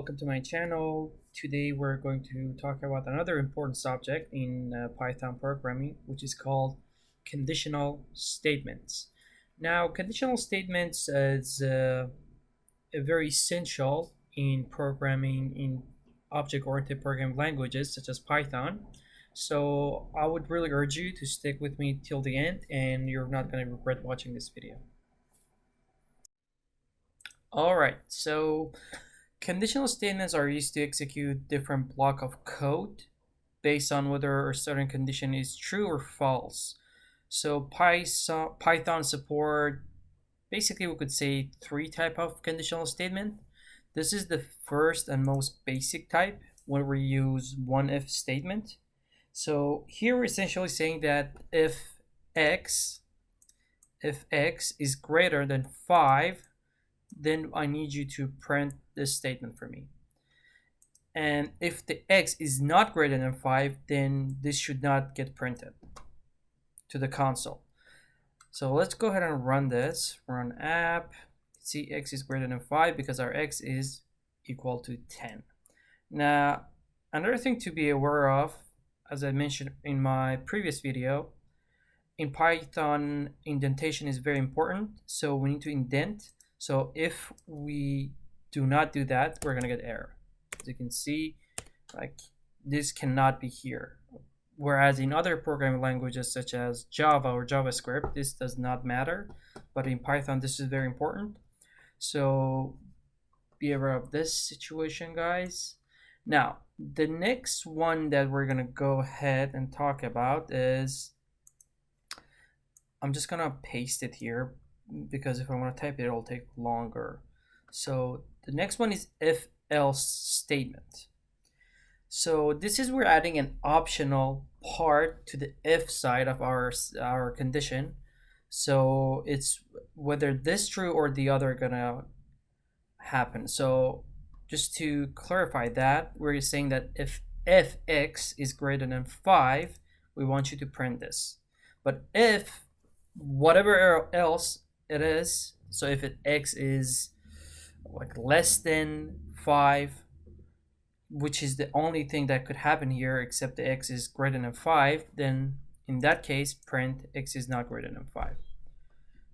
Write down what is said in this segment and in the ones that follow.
welcome to my channel. Today we're going to talk about another important subject in Python programming, which is called conditional statements. Now, conditional statements is very essential in programming in object-oriented programming languages such as Python. So I would really urge you to stick with me till the end, and you're not going to regret watching this video. Alright, so conditional statements are used to execute different block of code based on whether a certain condition is true or false. So Python support, basically we could say three type of conditional statement. This is the first and most basic type when we use one if statement. So here we're essentially saying that if x is greater than 5, then I need you to print this statement for me. And if the x is not greater than 5, then this should not get printed to the console. So let's go ahead and run this. Run app. See, x is greater than 5 because our x is equal to 10. Now, another thing to be aware of, as I mentioned in my previous video, in Python, indentation is very important. So we need to indent. So if we do not do that, we're gonna get error. As you can see, like this cannot be here. Whereas in other programming languages such as Java or JavaScript, this does not matter. But in Python, this is very important. So be aware of this situation, guys. Now, the next one that we're gonna go ahead and talk about is, I'm just gonna paste it here, because if I want to type it, it'll take longer. So the next one is if else statement. So this is, we're adding an optional part to the if side of our condition. So it's whether this true or the other gonna happen. So just to clarify that, we're saying that if x is greater than 5, we want you to print this. But if whatever else it is, so if x is like less than 5, which is the only thing that could happen here, except the x is greater than 5, then in that case print x is not greater than 5.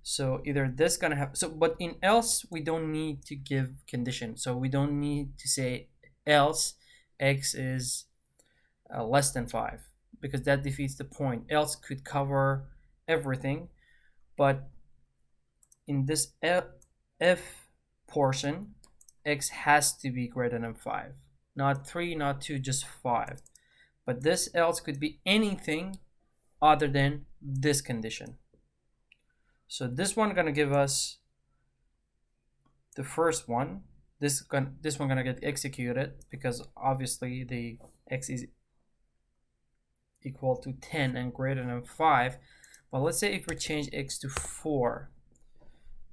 So either this gonna happen. So but in else we don't need to give condition, so we don't need to say else x is less than 5, because that defeats the point. Else could cover everything, but in this if portion, x has to be greater than 5. Not 3, not 2, just 5. But this else could be anything other than this condition. So this one gonna give us the first one. This one gonna get executed because obviously the x is equal to 10 and greater than 5. But let's say if we change x to 4,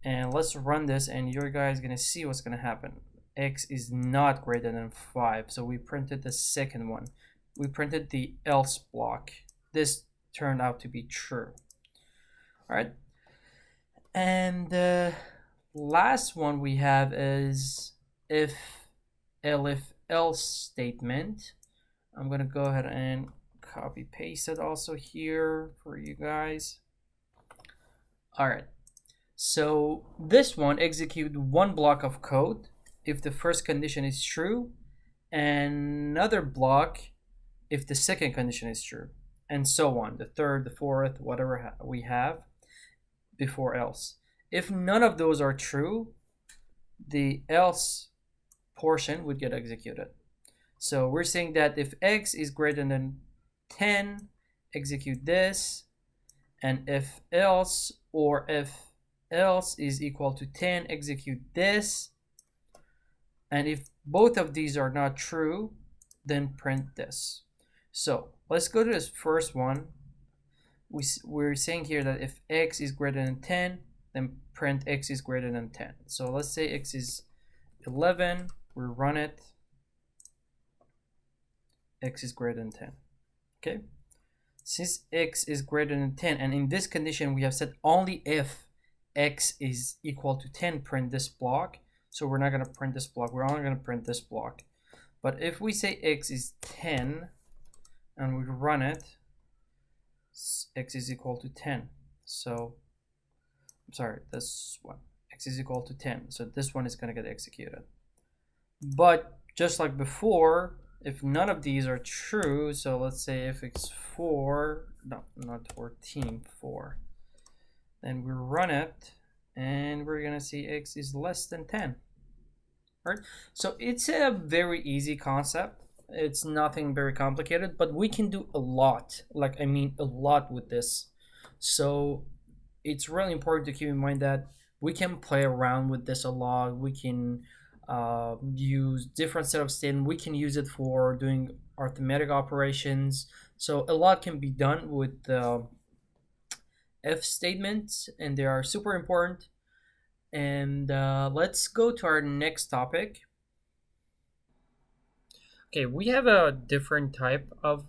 and let's run this, and you guys gonna see what's gonna happen. X is not greater than 5, so we printed the second one. We printed the else block. This turned out to be true. All right, and the last one we have is if else statement. I'm gonna go ahead and copy paste it also here for you guys. All right. So this one execute one block of code if the first condition is true, and another block if the second condition is true, and so on, the third, the fourth, whatever we have before else. If none of those are true, the else portion would get executed. So we're saying that if x is greater than 10, execute this, and if else or if else is equal to 10, execute this, and if both of these are not true, then print this. So let's go to this first one. We're saying here that if x is greater than 10, then print x is greater than 10. So let's say x is 11, we run it, x is greater than 10. Okay, since x is greater than 10, and in this condition we have said only if x is equal to 10, print this block. So we're not going to print this block. We're only going to print this block. But if we say x is 10 and we run it, x is equal to 10. So, I'm sorry, this one, x is equal to 10. So this one is going to get executed. But just like before, if none of these are true, so let's say if it's 4, no, not 14, 4, then we run it, and we're going to see x is less than 10. Right? So it's a very easy concept. It's nothing very complicated, but we can do a lot, a lot with this. So it's really important to keep in mind that we can play around with this a lot. We can use different set of statements. We can use it for doing arithmetic operations. So a lot can be done with the if statements, and they are super important. And let's go to our next topic. Okay, we have a different type of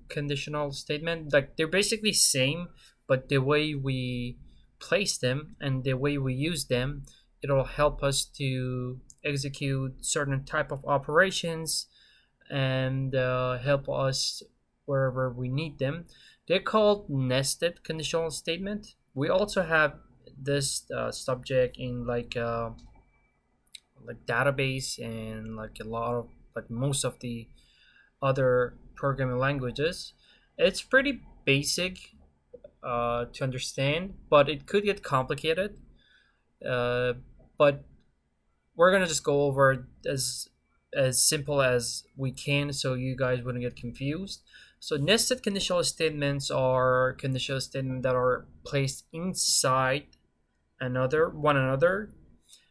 conditional statement. Like they're basically same, but the way we place them and the way we use them, it'll help us to execute certain type of operations and help us wherever we need them. They're called nested conditional statement. We also have this subject in like database and like a lot of most of the other programming languages. It's pretty basic to understand, but it could get complicated. But we're gonna just go over it as simple as we can, so you guys wouldn't get confused. So nested conditional statements are conditional statements that are placed inside one another.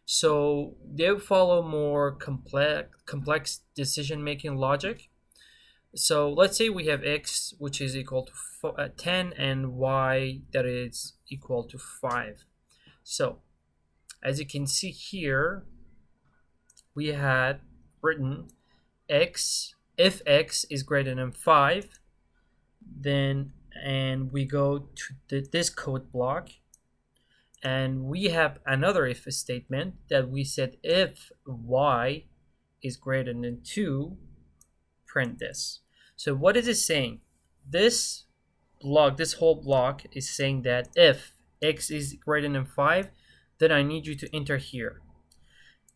So they follow more complex decision-making logic. So let's say we have x, which is equal to 10, and y that is equal to 5. So as you can see here, we had written x, if x is greater than 5, then, and we go to this code block, and we have another if statement that we said if y is greater than 2, print this. So what is it saying? This whole block is saying that if x is greater than 5, then I need you to enter here.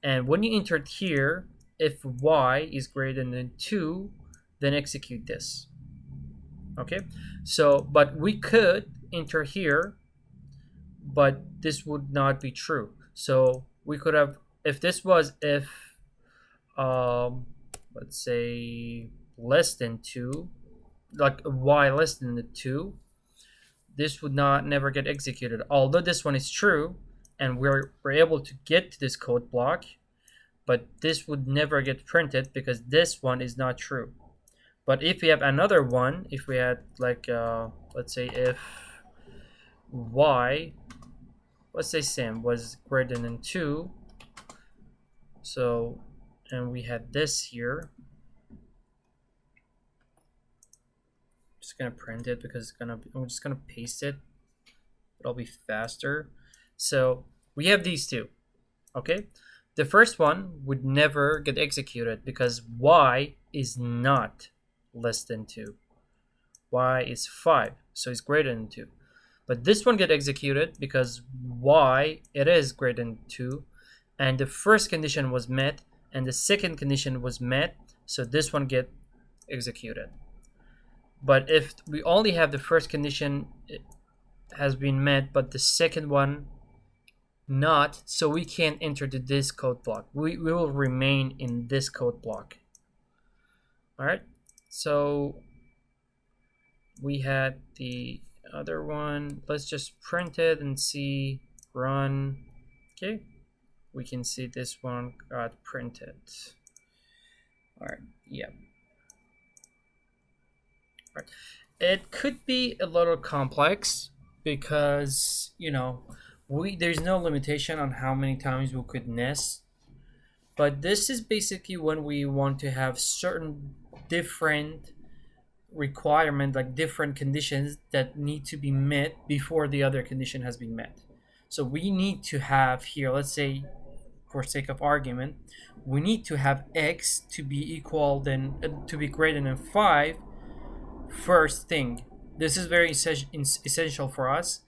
And when you enter here, if y is greater than 2, then execute this. Okay, so but we could enter here, but this would not be true. So we could have, if this was if let's say less than 2, like y less than the 2, this would never get executed. Although this one is true and we're able to get to this code block, but this would never get printed because this one is not true. But if we have another one, if we had like let's say if y, let's say Sam was greater than 2, so, and we had this here, just gonna print it because I'm just gonna paste it, it'll be faster. So we have these two. Okay, the first one would never get executed because y is not less than 2, y is 5, so it's greater than 2. But this one get executed because y, it is greater than 2, and the first condition was met and the second condition was met, so this one get executed. But if we only have the first condition has been met but the second one not, so we can't enter this code block. We will remain in this code block. All right, so we had the other one. Let's just print it and see, run. Okay, we can see this one got printed. All right, yeah. All right. It could be a little complex because, you know, there's no limitation on how many times we could nest, but this is basically when we want to have certain different requirement, like different conditions that need to be met before the other condition has been met. So we need to have here, let's say for sake of argument, we need to have x to be equal than to be greater than 5 first thing. This is very essential for us.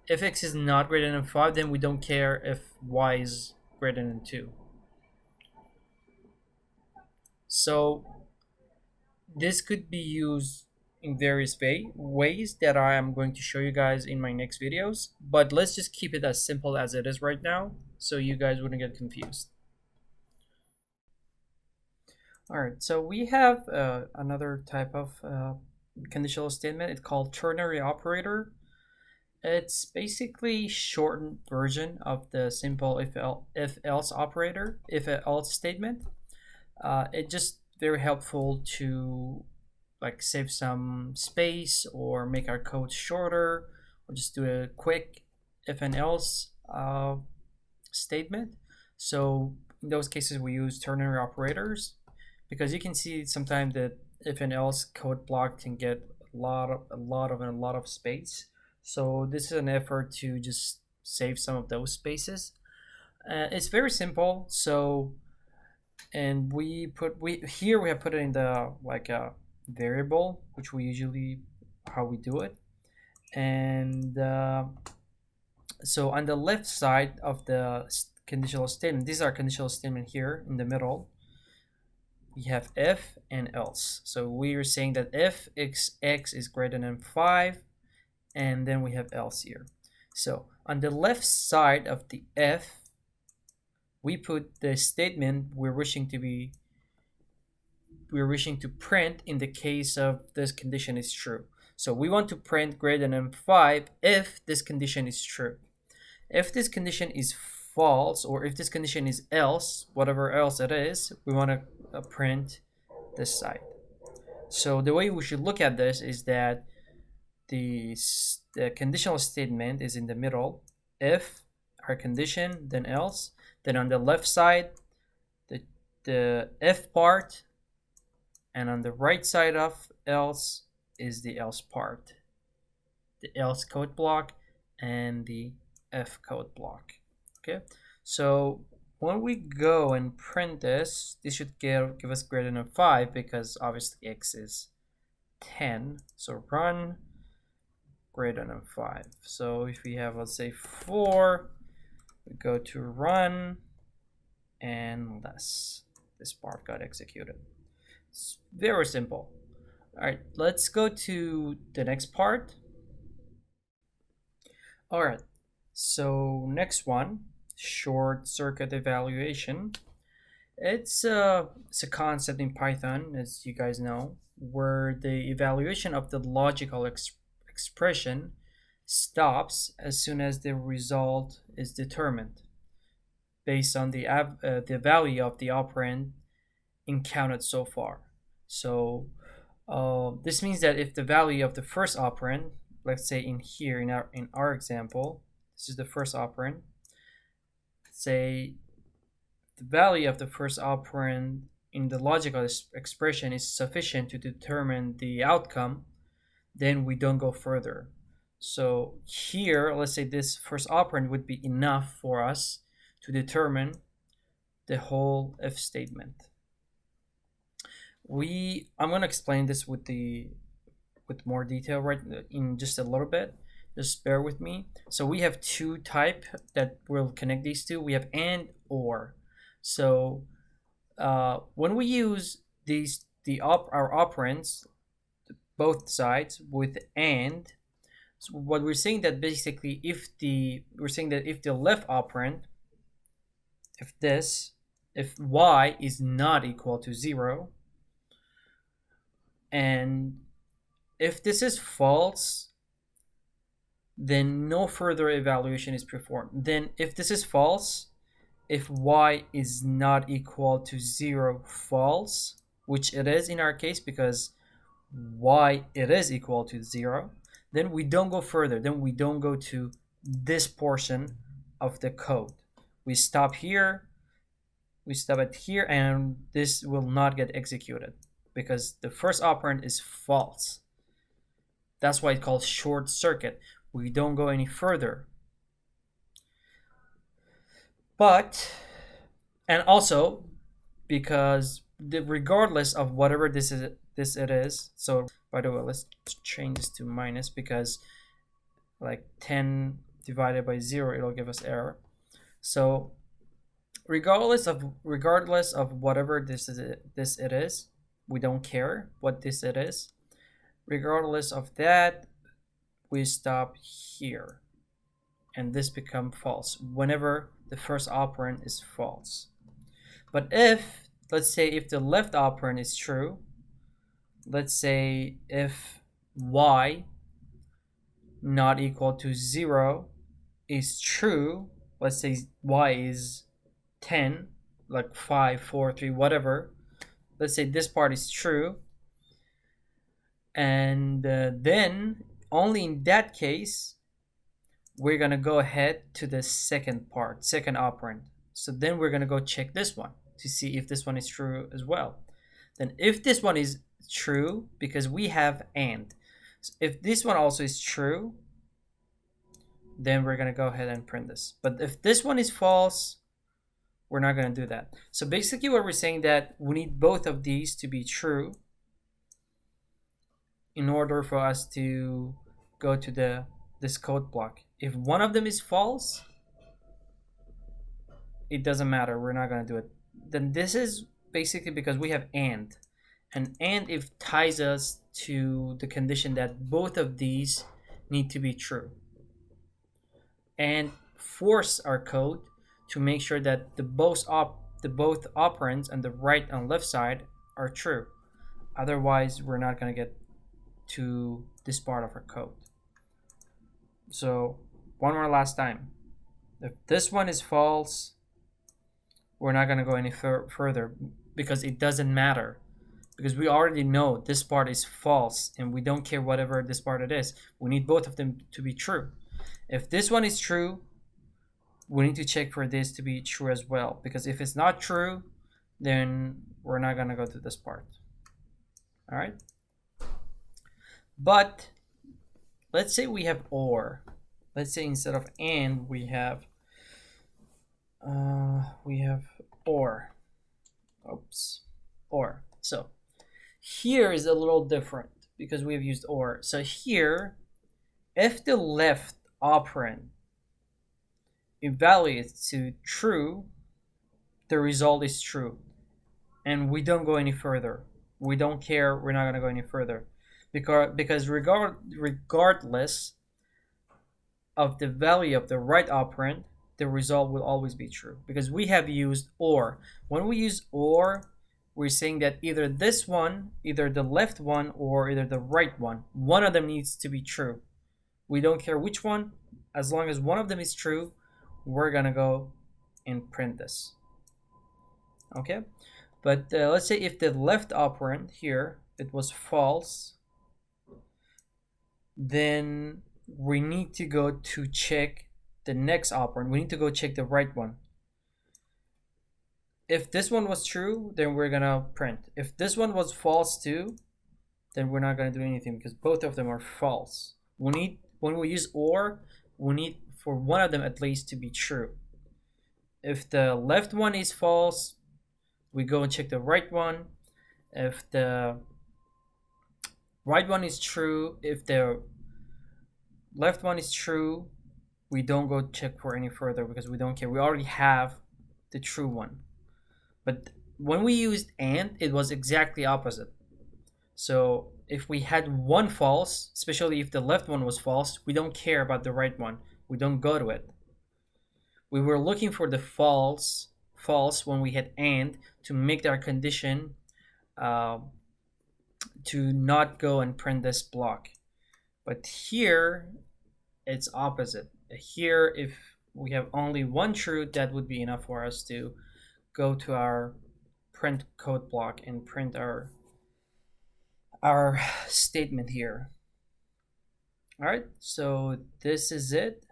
If x is not greater than 5, then we don't care if y is greater than 2. So this could be used in various ways that I am going to show you guys in my next videos, but let's just keep it as simple as it is right now so you guys wouldn't get confused. All right, so we have another type of conditional statement. It's called ternary operator. It's basically shortened version of the simple if else operator, if else statement. It's just very helpful to like save some space or make our code shorter, or just do a quick if and else statement. So in those cases we use ternary operators, because you can see sometimes that if and else code block can get a lot of space. So this is an effort to just save some of those spaces. It's very simple. So, and we have put it in the like a variable, which we usually how we do it. And so on the left side of the conditional statement, these are conditional statement here in the middle. We have if and else. So we are saying that if x is greater than 5, and then we have else here. So on the left side of the if, we put the statement we're wishing to print in the case of this condition is true. So we want to print greater than 5 if this condition is true. If this condition is false, or if this condition is else, whatever else it is, we want to print this side. So the way we should look at this is that the conditional statement is in the middle. If our condition, then else. Then on the left side, the if part, and on the right side of else is the else part, the else code block and the if code block. Okay, so when we go and print this should give us greater than 5, because obviously x is 10. So run greater than 5. So if we have, let's say 4, we go to run, and this part got executed. It's very simple. All right, let's go to the next part. All right, so next one, short circuit evaluation. It's a concept in Python, as you guys know, where the evaluation of the logical expression stops as soon as the result is determined based on the value of the operand encountered so far. So this means that if the value of the first operand, let's say in here in our example, this is the first operand, say the value of the first operand in the logical expression is sufficient to determine the outcome, then we don't go further. So here, let's say this first operand would be enough for us to determine the whole if statement. I'm going to explain this with more detail right in just a little bit. Just bear with me. So we have two type that will connect these two. We have and or. So when we use our operands, both sides with and, so what we're saying that basically if the left operand, if y is not equal to 0, and if this is false, then no further evaluation is performed. Then if this is false, if y is not equal to 0 false, which it is in our case because y it is equal to 0, then we don't go further. Then we don't go to this portion of the code. We stop here, we stop it here, and this will not get executed because the first operand is false. That's why it's called short circuit. We don't go any further. But And also because regardless of whatever it is. So by the way, let's change this to minus, because like 10 divided by 0, it'll give us error. So regardless of whatever it is, we don't care what it is. Regardless of that, we stop here, and this become false whenever the first operand is false. But if, let's say, if the left operand is true, let's say if y not equal to 0 is true, let's say y is 10, like 5, 4, 3, whatever. Let's say this part is true, and then only in that case we're gonna go ahead to the second operand. So then we're gonna go check this one to see if this one is true as well. Then if this one is true, because we have and, if this one also is true, then we're gonna go ahead and print this. But if this one is false, we're not gonna do that. So basically what we're saying that we need both of these to be true in order for us to go to this code block. If one of them is false, it doesn't matter, we're not going to do it. Then this is basically because we have and if ties us to the condition that both of these need to be true, and force our code to make sure that the both operands on the right and left side are true. Otherwise, we're not going to get to this part of our code. So one more last time. If this one is false, we're not going to go any further, because it doesn't matter, because we already know this part is false and we don't care whatever this part it is. We need both of them to be true. If this one is true, we need to check for this to be true as well, because if it's not true, then we're not going to go to this part. All right. But let's say we have or. Let's say instead of and we have or. Oops. Or. So here is a little different because we have used or. So here, if the left operand evaluates to true, the result is true, and we don't go any further. We don't care. We're not going to go any further, because regardless of the value of the right operand, the result will always be true, because we have used or. When we use or, we're saying that either this one, either the left one, or either the right one of them needs to be true. We don't care which one, as long as one of them is true, we're gonna go and print this. Okay, but let's say if the left operand here, it was false, then we need to go to check the next operand. We need to go check the right one. If this one was true, then we're gonna print. If this one was false too, then we're not gonna do anything, because both of them are false. When we use or, we need for one of them at least to be true. If the left one is false, we go and check the right one. If the right one is true, if the left one is true, we don't go check for any further, because we don't care. We already have the true one. But when we used and, it was exactly opposite. So if we had one false, especially if the left one was false, we don't care about the right one. We don't go to it. We were looking for the false when we had and, to make our condition to not go and print this block. But here, it's opposite. Here, if we have only one true, that would be enough for us to go to our print code block and print our statement here. All right, so this is it.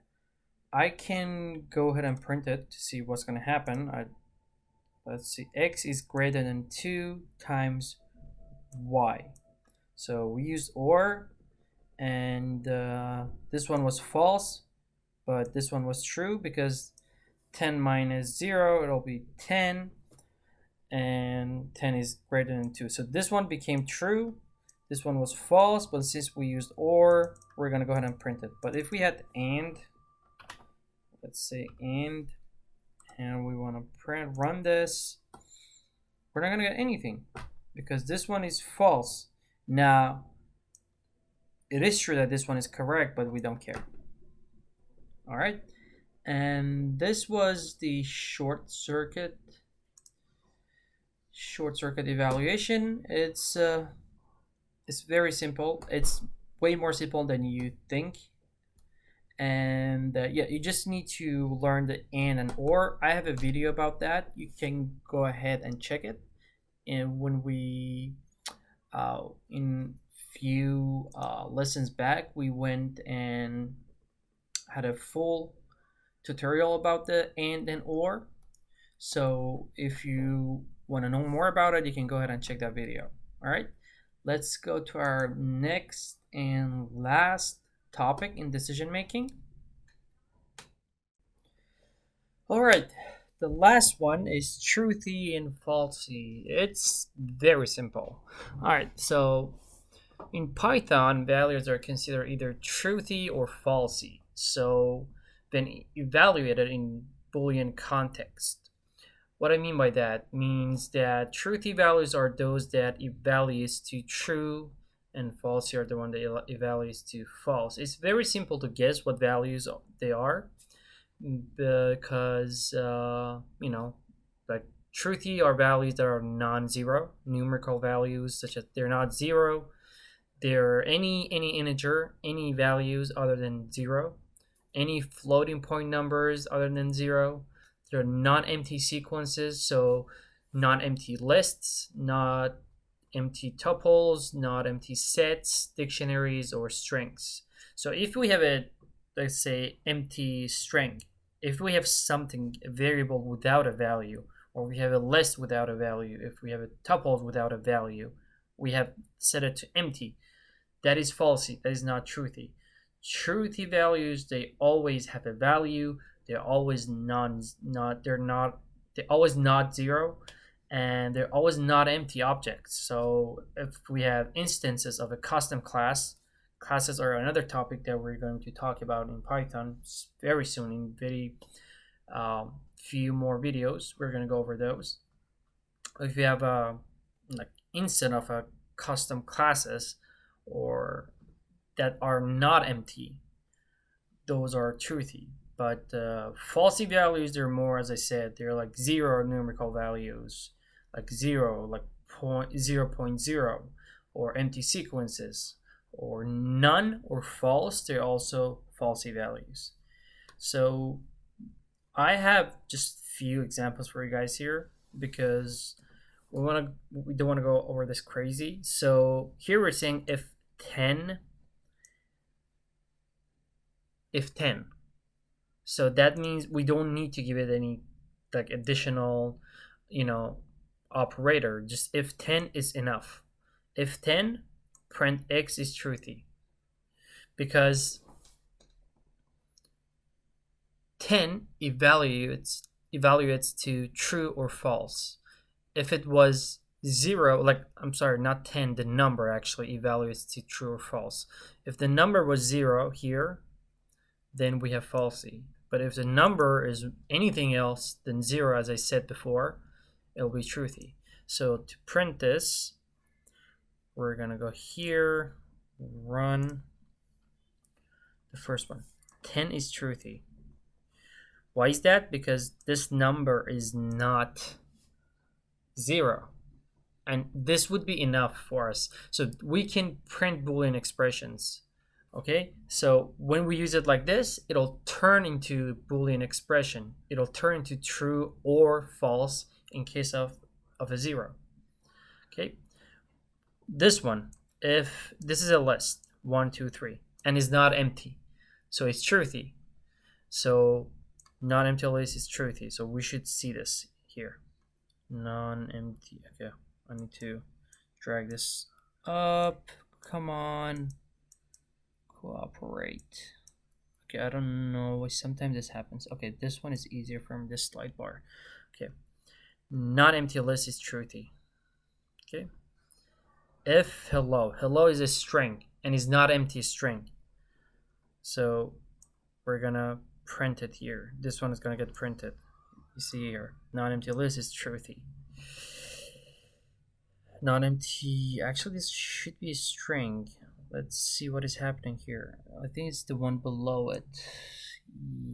I can go ahead and print it to see what's going to happen. Let's see, x is greater than 2 times y. So we used or, and this one was false, but this one was true, because 10 minus 0, it'll be 10, and 10 is greater than 2. So this one became true, this one was false, but since we used OR, we're going to go ahead and print it. But if we had AND, let's say AND, and we want to run this, we're not going to get anything because this one is false. Now, it is true that this one is correct, but we don't care. All right, and this was the short circuit evaluation. It's very simple. It's way more simple than you think. And yeah, you just need to learn the and or. I have a video about that. You can go ahead and check it. And when we in few lessons back, we went and had a full tutorial about the and or. So if you want to know more about it, you can go ahead and check that video. All right, let's go to our next and last topic in decision making. All right, the last one is Truthy and Falsy. It's very simple. All right, so in Python, values are considered either truthy or falsy, so then evaluated in Boolean context. What I mean by that means that truthy values are those that evaluates to true, and falsy are the one that evaluates to false. It's very simple to guess what values they are because you know, like truthy are values that are non-zero, numerical values such as they're not zero, they're any integer, any values other than 0, any floating point numbers other than 0. They're non-empty sequences, so not empty lists, not empty tuples, not empty sets, dictionaries, or strings. So if we have a, let's say, empty string, if we have something, a variable without a value, or we have a list without a value, if we have a tuple without a value, we have set it to empty. That is falsy. That is not truthy. Truthy values, they always have a value. They're always they're always not 0, and they're always not empty objects. So if we have instances of a custom class, classes are another topic that we're going to talk about in Python very soon in very few more videos. We're going to go over those. If you have a like instance of a custom classes or that are not empty, those are truthy. But falsy values, they're more, as I said, they're like 0 numerical values, like 0, like 0.0, or empty sequences, or none or false. They're also falsy values. So I have just few examples for you guys here because we don't want to go over this crazy. So here we're saying if 10, so that means we don't need to give it any like additional, operator. Just if 10 is enough. If 10, print x is truthy, because 10 evaluates to true or false. If it was 0, not 10, the number actually evaluates to true or false. If the number was 0 here, then we have falsy. But if the number is anything else than 0, as I said before, it'll be truthy. So to print this, we're going to go here, run the first one. 10 is truthy. Why is that? Because this number is not 0. And this would be enough for us. So we can print Boolean expressions. Okay, so when we use it like this, it'll turn into Boolean expression. It'll turn into true or false in case of a 0. Okay, this one, if this is a list, 1, 2, 3, and is not empty, so it's truthy. So non-empty list is truthy. So we should see this here. Non-empty. Okay, I need to drag this up. Come on. Cooperate. Okay, I don't know. Sometimes this happens. Okay, this one is easier from this slide bar. Okay, not empty list is truthy. Okay, if hello is a string and is not empty string, so we're gonna print it here. This one is gonna get printed. You see here, non-empty list is truthy. Non-empty, actually this should be a string. Let's see what is happening here. I think it's the one below it.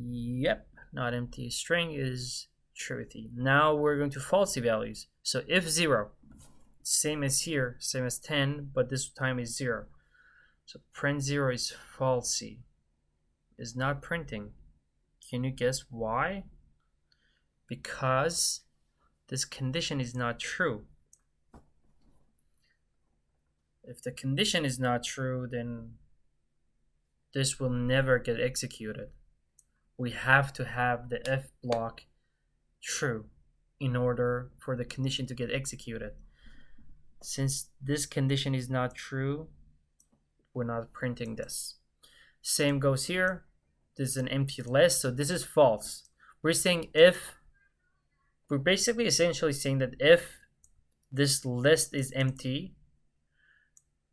Yep, not empty string is truthy. Now we're going to falsy values. So if 0, same as here, same as 10, but this time is 0. So print 0 is falsy. Is not printing. Can you guess why? Because this condition is not true. If the condition is not true, then this will never get executed. We have to have the if block true in order for the condition to get executed. Since this condition is not true, we're not printing this. Same goes here. This is an empty list, so this is false. We're saying if, we're basically essentially saying that if this list is empty,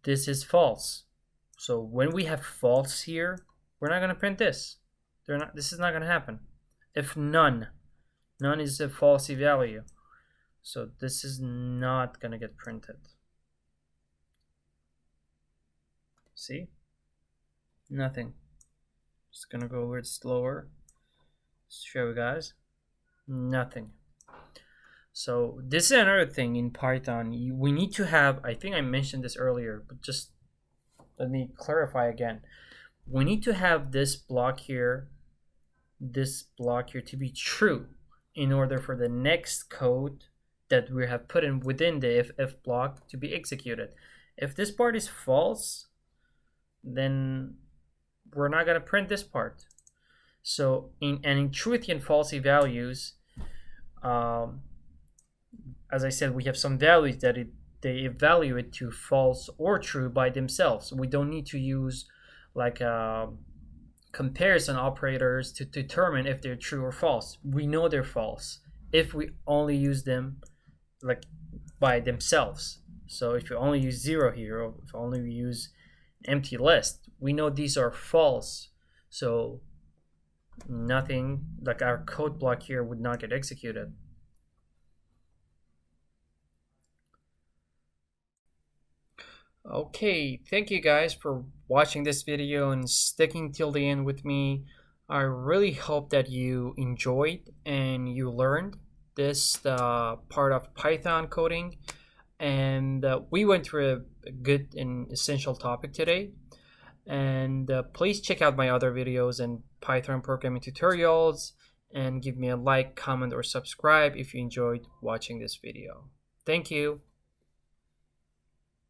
this is false. So when we have false here, we're not going to print this. This is not going to happen. If none is a falsy value, so this is not going to get printed. See? Nothing. Just going to go a bit slower. Show you guys. Nothing. So this is another thing in Python. We need to have, I think I mentioned this earlier, but just let me clarify again. We need to have this block here to be true in order for the next code that we have put in within the if block to be executed. If this part is false, then we're not going to print this part. So in truthy and falsy values, as I said, we have some values that they evaluate to false or true by themselves. We don't need to use like comparison operators to determine if they're true or false. We know they're false if we only use them like by themselves. So if you only use 0 here, or if only we use empty list, we know these are false. So nothing, like our code block here, would not get executed. Okay, thank you guys for watching this video and sticking till the end with me. I really hope that you enjoyed and you learned this part of Python coding, and we went through a good and essential topic today. And please check out my other videos and Python programming tutorials, and give me a like, comment, or subscribe if you enjoyed watching this video. Thank you.